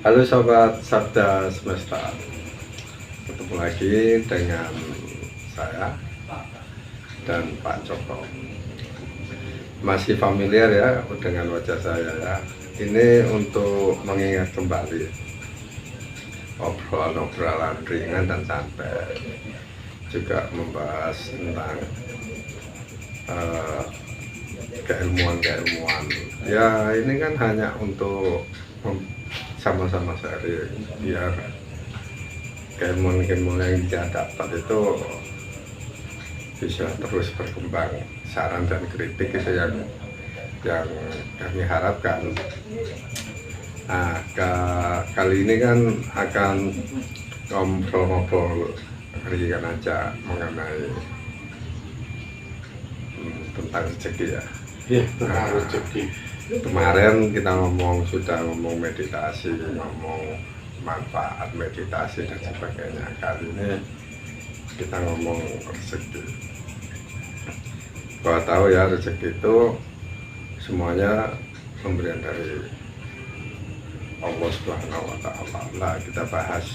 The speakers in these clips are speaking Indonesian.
Halo Sobat Sabda Semesta, ketemu lagi dengan saya dan Pak Joko. Masih familiar ya dengan wajah saya ya. Ini untuk mengingat kembali obrolan-obrolan ringan dan santai, juga membahas tentang keilmuan-keilmuan. Ya ini kan hanya untuk sama-sama sharing biar keilmuan-keilmuan yang kita dapat itu bisa terus berkembang. Saran dan kritik itu yang kami harapkan. Nah, kali ini kan akan ngobrol-ngobrol ringan aja mengenai tentang rezeki ya. Iya, tentang rezeki. Kemarin kita sudah ngomong meditasi, ngomong manfaat meditasi dan sebagainya. Kali ini kita ngomong rezeki. Kau tahu ya, rezeki itu semuanya pemberian dari Allah Subhanahu wa Ta'ala. Nah, kita bahas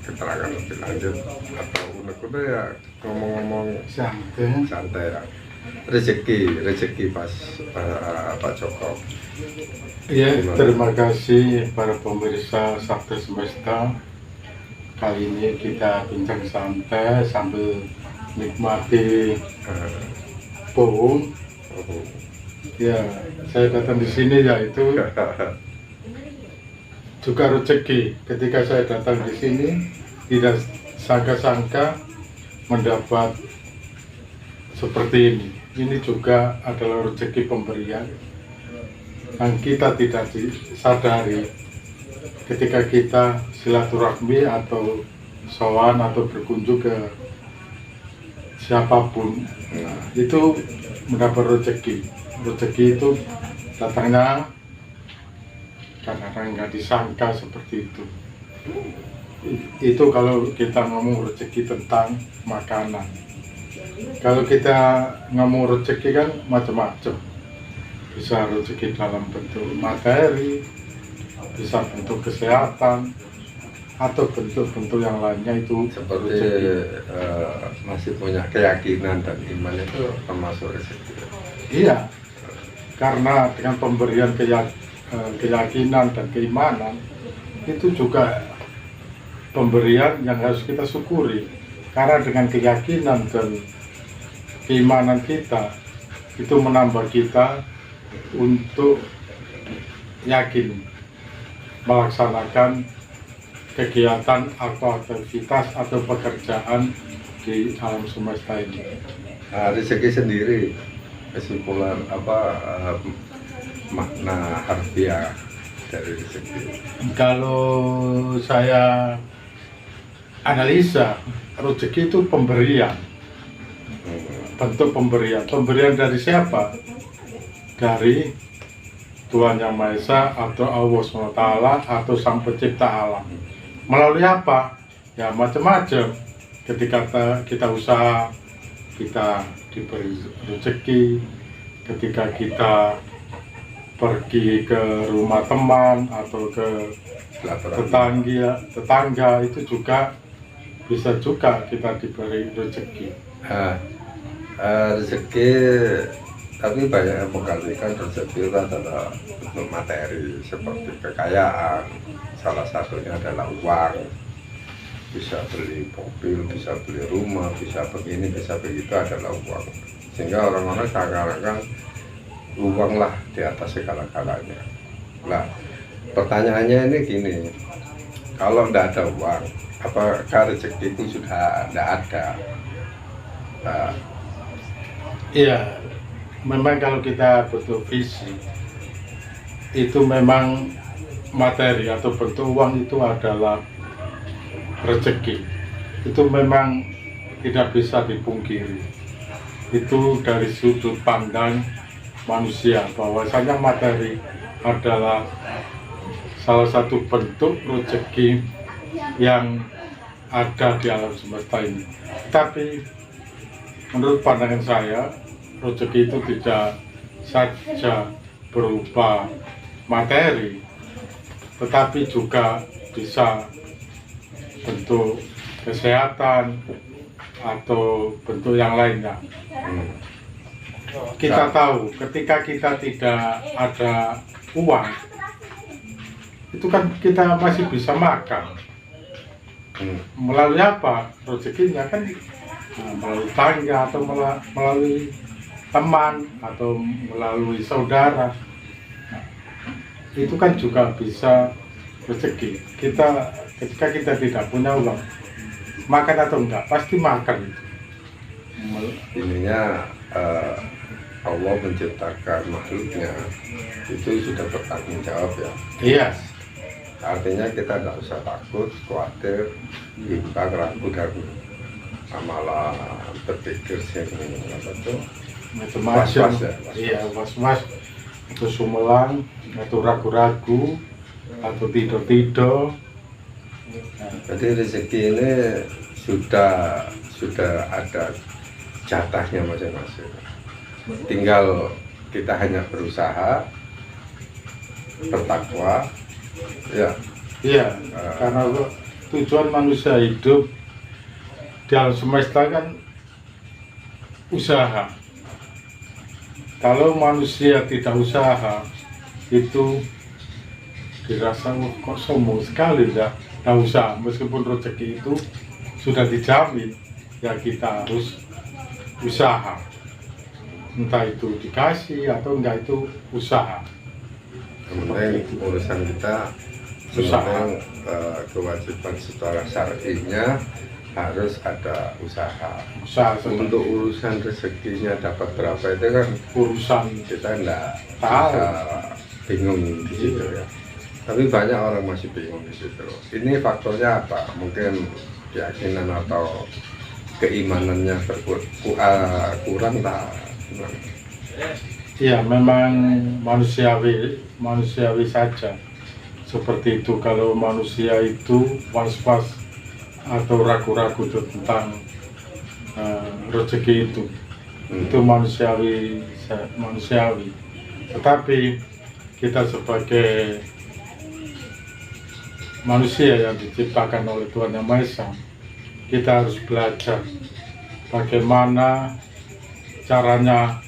keterangan lebih lanjut atau unek-unek ya, ngomong-ngomong santai ya. Rezeki pas Pak Joko. Iya, terima kasih para pemirsa Sabda Semesta. Kali ini kita bincang santai sambil nikmati pohon. Ya, saya datang di sini yaitu juga rezeki. Ketika saya datang di sini tidak sangka-sangka mendapat seperti ini. Ini juga adalah rezeki pemberian yang kita tidak disadari ketika kita silaturahmi atau sowan atau berkunjung ke siapapun. Nah, itu mendapat rezeki. Rezeki itu datangnya kadang-kadang nggak disangka seperti itu. Itu kalau kita ngomong rezeki tentang makanan. Kalau kita ngomong rezeki kan macam-macam. Bisa rezeki dalam bentuk materi, bisa bentuk kesehatan, atau bentuk-bentuk yang lainnya itu seperti masih punya keyakinan dan iman itu termasuk rezeki. Iya, karena dengan pemberian keyakinan dan keimanan itu juga pemberian yang harus kita syukuri. Karena dengan keyakinan dan keimanan kita itu menambah kita untuk yakin melaksanakan kegiatan atau aktivitas atau pekerjaan di alam semesta ini. Nah, rezeki sendiri kesimpulan makna harfiah dari rezeki. Kalau saya analisa, rezeki itu pemberian, bentuk pemberian. Pemberian dari siapa? Dari Tuhan Yang Maha Esa atau Allah SWT atau Sang Pencipta alam. Melalui apa? Ya macam-macam. Ketika kita usaha, kita diberi rezeki. Ketika kita pergi ke rumah teman atau ke tetangga itu juga bisa juga kita diberi rezeki. Rezeki, tapi banyak yang mengalihkan rezeki itu adalah bentuk materi seperti kekayaan. Salah satunya adalah uang. Bisa beli mobil, bisa beli rumah, bisa begini, bisa begitu, adalah uang. Sehingga orang-orang seakan-akan uang lah di atas segala-galanya. Nah, pertanyaannya ini gini, kalau tidak ada uang, apakah rezeki itu sudah tidak ada? Nah, iya, memang kalau kita butuh visi, itu memang materi atau bentuk uang itu adalah rezeki. Itu memang tidak bisa dipungkiri. Itu dari sudut pandang manusia, bahwasanya materi adalah salah satu bentuk rezeki yang ada di alam semesta ini. Tapi menurut pandangan saya, rezeki itu tidak saja berupa materi, tetapi juga bisa bentuk kesehatan atau bentuk yang lainnya. Kita tahu ketika kita tidak ada uang, itu kan kita masih bisa makan. Melalui apa rezekinya kan? Melalui tangga atau melalui teman atau melalui saudara. Itu kan juga bisa rezeki. Ketika kita tidak punya uang, makan atau enggak pasti makan itu. Ininya Allah menciptakan makhluknya itu sudah bertanggung jawab ya. Iya. Artinya kita tidak usah takut, khawatir, bimbang, ragu dan malah berpikir macam-macam. was-was ya. Iya, was-was atau sumelang atau ragu-ragu atau tidur-tidur. Jadi rezeki ini sudah ada jatahnya masing-masing. Tinggal kita hanya berusaha, bertakwa, ya. Iya, karena tujuan manusia hidup di alam semesta kan usaha. Kalau manusia tidak usaha, itu dirasa kok sombong sekali ya. Tidak usah, meskipun rezeki itu sudah dijamin, ya kita harus usaha. Entah itu dikasih atau enggak, itu usaha. Kemudian urusan kita Usaha. Kewajiban secara syar'inya harus ada usaha. Usaha Untuk urusan rezekinya dapat berapa itu kan urusan kita enggak Tahu. bisa bingung di situ ya. Tapi banyak orang masih bingung di situ. Ini faktornya apa? Mungkin keyakinan atau keimanannya kurang tak? ya memang manusiawi saja seperti itu. Kalau manusia itu was-was atau ragu-ragu tentang rezeki itu manusiawi. Tetapi kita sebagai manusia yang diciptakan oleh Tuhan Yang Maha Esa, kita harus belajar bagaimana caranya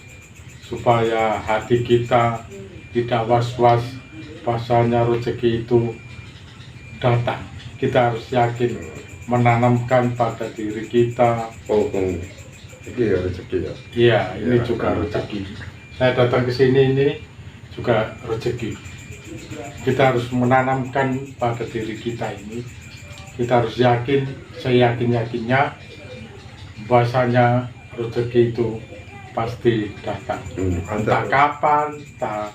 supaya hati kita tidak was-was bahasanya rezeki itu datang. Kita harus yakin menanamkan pada diri kita. Oh, ini ya rezeki ya. Iya, ini Ya, juga kan. rezeki. Saya datang ke sini ini juga rezeki. Kita harus menanamkan pada diri kita ini. Kita harus yakin, seyakin-yakinnya bahasanya rezeki itu pasti datang. Entah kapan, entah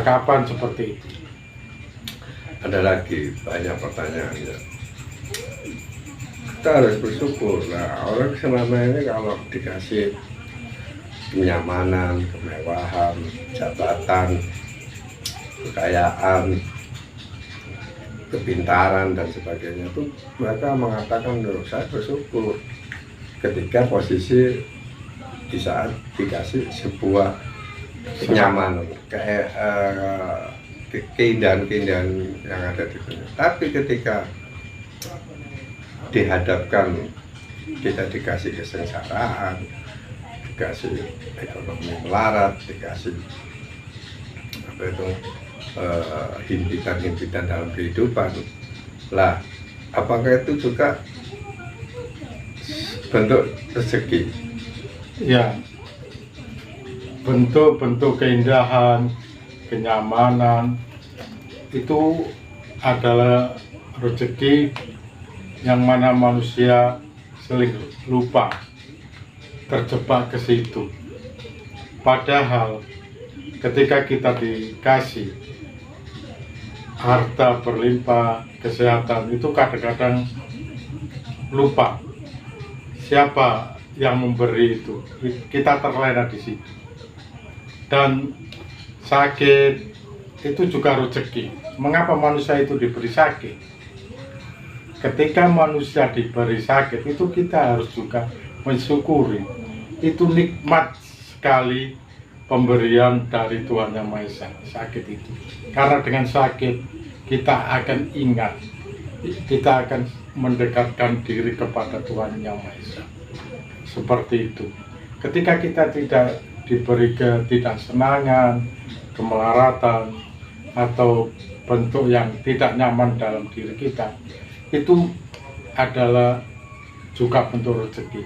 kapan seperti itu. Ada lagi banyak pertanyaan ya. Kita harus bersyukur. Nah, orang selama ini kalau dikasih kenyamanan, kemewahan, jabatan, kekayaan, kepintaran dan sebagainya itu mereka mengatakan saya bersyukur ketika posisi di saat dikasih sebuah kenyamanan, keindahan-keindahan yang ada di dunia. Tapi ketika dihadapkan kita dikasih kesengsaraan, dikasih ekonomi melarat, dikasih apa itu himpitan-himpitan dalam kehidupan, lah apakah itu juga bentuk rezeki? Ya, bentuk-bentuk keindahan, kenyamanan itu adalah rezeki yang mana manusia sering lupa, terjebak ke situ. Padahal ketika kita dikasih harta berlimpah, kesehatan, itu kadang-kadang lupa siapa yang memberi itu. Kita terlena di situ. Dan sakit itu juga rezeki. Mengapa manusia itu diberi sakit? Ketika manusia diberi sakit itu kita harus juga mensyukuri. Itu nikmat sekali pemberian dari Tuhan Yang Maha Esa, sakit itu. Karena dengan sakit kita akan ingat, kita akan mendekatkan diri kepada Tuhan Yang Maha Esa. Seperti itu. Ketika kita tidak diberi ketidaksenangan, kemelaratan, atau bentuk yang tidak nyaman dalam diri kita, itu adalah juga bentuk rezeki.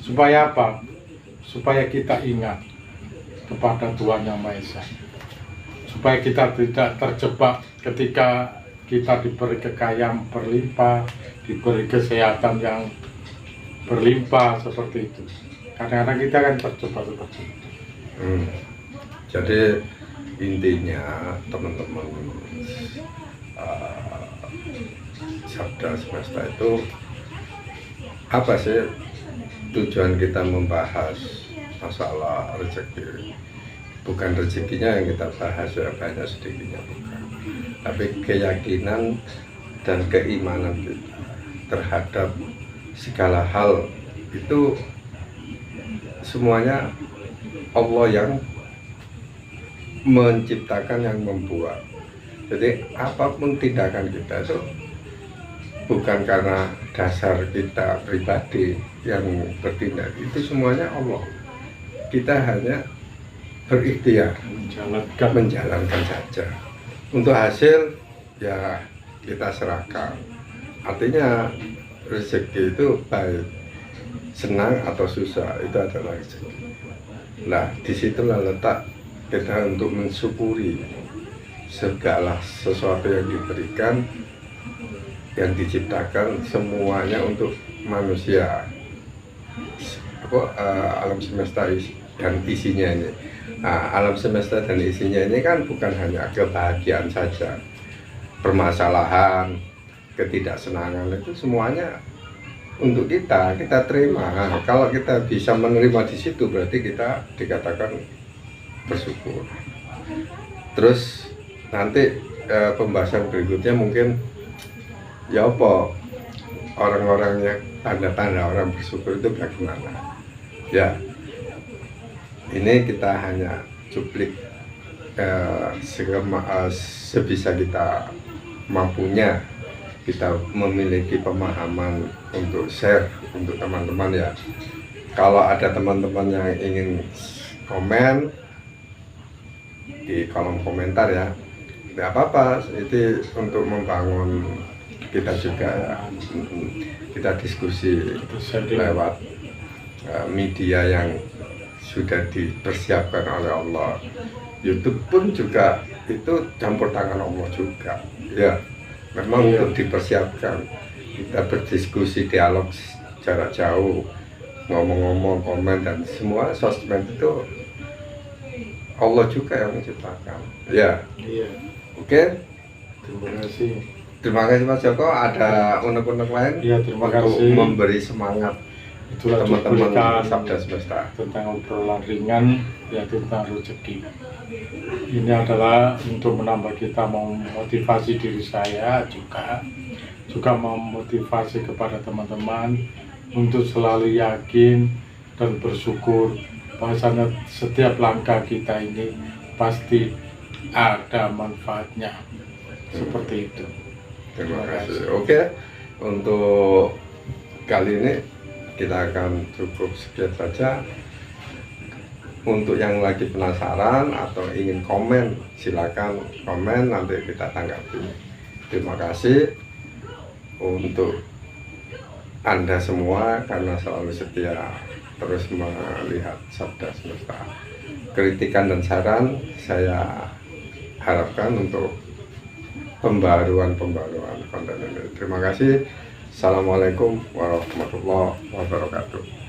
Supaya apa? Supaya kita ingat kepada Tuhan Yang Maha Esa. Supaya kita tidak terjebak ketika kita diberi kekayaan berlimpah, diberi kesehatan yang berlimpah seperti itu. Kadang-kadang kita kan terjebak seperti itu. Jadi intinya teman-teman Sabda Semesta itu apa sih tujuan kita membahas masalah rezeki? Bukan rezekinya yang kita bahas ya, banyak sedikitnya bukan, tapi keyakinan dan keimanan kita terhadap segala hal itu semuanya Allah yang menciptakan, yang membuat. Jadi apapun tindakan kita itu bukan karena dasar kita pribadi yang bertindak, itu semuanya Allah. Kita hanya berikhtiar menjalankan saja. Untuk hasil ya kita serahkan. Artinya rezeki itu baik senang atau susah, itu adalah rezeki. Nah, disitulah letak kita untuk mensyukuri segala sesuatu yang diberikan, yang diciptakan, semuanya untuk manusia. Alam semesta dan isinya ini. Nah, alam semesta dan isinya ini kan bukan hanya kebahagiaan saja, permasalahan, ketidaksenangan, itu semuanya untuk kita terima. Nah, kalau kita bisa menerima di situ, berarti kita dikatakan bersyukur. Terus nanti pembahasan berikutnya mungkin ya apa orang-orang yang tanda-tanda orang bersyukur itu bagaimana ya. Ini kita hanya cuplik sebisa kita mampunya, kita memiliki pemahaman untuk share untuk teman-teman ya. Kalau ada teman-teman yang ingin komen di kolom komentar ya, tidak apa-apa, itu untuk membangun kita juga ya. Kita diskusi lewat media yang sudah dipersiapkan oleh Allah. YouTube pun juga itu campur tangan Allah juga ya, memang untuk dipersiapkan. Kita berdiskusi, dialog jarak jauh, ngomong-ngomong, komen, dan semua sosmed itu Allah juga yang menciptakan ya. Iya. Oke, terima kasih Mas Joko. Ada unek-unek lain ya, terima untuk kasih memberi semangat itulah teman-teman Sabda Semesta tentang obrolan ringan ya tentang rezeki. Ini adalah untuk menambah kita, memotivasi diri saya juga memotivasi kepada teman-teman untuk selalu yakin dan bersyukur bahwasanya setiap langkah kita ini pasti ada manfaatnya. Seperti itu. Terima kasih. Oke, untuk kali ini kita akan cukup sekian saja. Untuk yang lagi penasaran atau ingin komen, silakan komen, nanti kita tanggapi. Terima kasih untuk Anda semua karena selalu setia terus melihat Sabda Semesta. Kritikan dan saran saya harapkan untuk pembaruan konten ini. Terima kasih. Assalamualaikum warahmatullahi wabarakatuh.